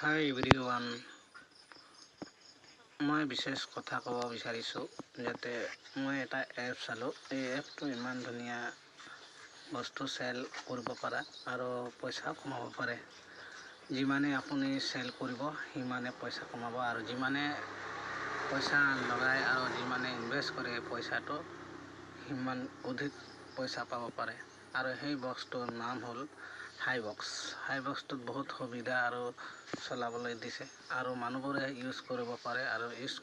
High everyone, মই বিশেষ কথা ক'ব বিচাৰিছোঁ যাতে মই এটা এপ চালোঁ। এই এপটো ইমান ধুনীয়া বস্তু চেল কৰিব পাৰা আৰু পইচা কমাব পাৰে। যিমানে আপুনি চেল কৰিব সিমানে পইচা কমাব, আৰু যিমানে পইচা লগায় আৰু যিমানে ইনভেষ্ট কৰে পইচাটো সিমান অধিক পইচা পাব পাৰে। আৰু সেই বক্সটোৰ নাম হ'ল হাইবক্সটোত বহুত সুবিধা আৰু চলাবলৈ দিছে, আৰু মানুহবোৰে ইউজ কৰিব পাৰে আৰু ইউজ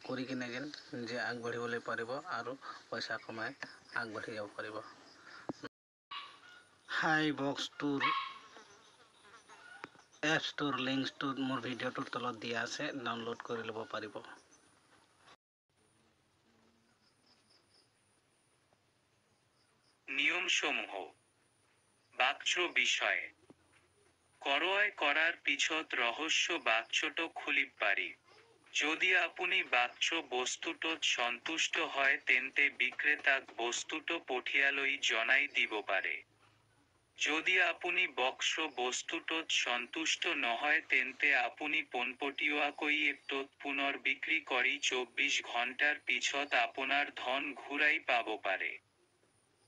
কৰি কিনে যেন নিজে আগবাঢ়িবলৈ পাৰিব আৰু পইচা কমাই আগবাঢ়ি যাব পাৰিব। হাইবক্সটোৰ এপছটোৰ লিংকটো মোৰ ভিডিঅ'টোৰ তলত দিয়া আছে, ডাউনলোড কৰি ল'ব পাৰিব। নিয়মসমূহ। বাক্য বিষয়। ক্রয় করার পিছত রহস্য বাক্যটো খুলিব পারি। যদি আপুনি বাক্য বস্তুটোত সন্তুষ্ট হয় তেন্তে বিক্রেতাক বস্তুটো পঠিয়ালৈ জনাই দিব পাৰে। যদি আপুনি বক্স বস্তুটোত সন্তুষ্ট নহয় তেন্তে আপুনি পোনপটীয়াকৈ এপটোত পুনৰ বিক্ৰী কৰি 24 ঘণ্টাৰ পিছত আপোনাৰ ধন ঘূৰাই পাব পাৰে।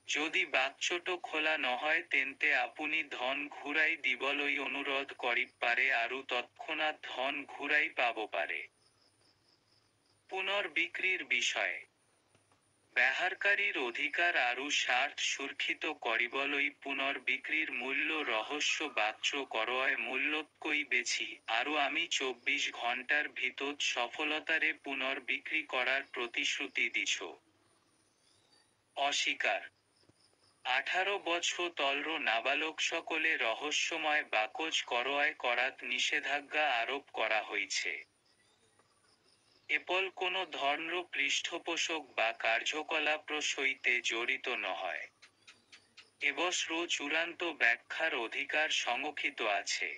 যদি বাক্যটো খোলা নহয় তেন্তে আপুনি ধন ঘূৰাই দিবলৈ অনুৰোধ কৰিব পাৰে আৰু তৎক্ষণাৎ ধন ঘূৰাই পাব পাৰে। পুনৰ বিক্ৰীৰ বিষয়। ব্যবহারকারীর অধিকার আৰু স্বার্থ সুরক্ষিত কৰিবলৈ পুনৰ বিক্ৰীৰ মূল্য ৰহস্য বাক্য ক্রয় মূল্যতকৈ বেছি, আৰু আমি 24 ঘণ্টাৰ ভিতৰত সফলতাৰে পুনৰ বিক্ৰী কৰাৰ প্ৰতিশ্ৰুতি দিছো। অস্বীকার। 18 বছর তলর নাবালক সকলে রহস্যময় বাকচ ক্রয় করাত নিষেধাজ্ঞা আরোপ করা হয়েছে। এপল কোনো ধরনের পৃষ্ঠপোষক বা কার্যকলাপর সহিতে জড়িত নহয়। এবছর চূড়ান্ত ব্যাখ্যার অধিকার সংরক্ষিত আছে।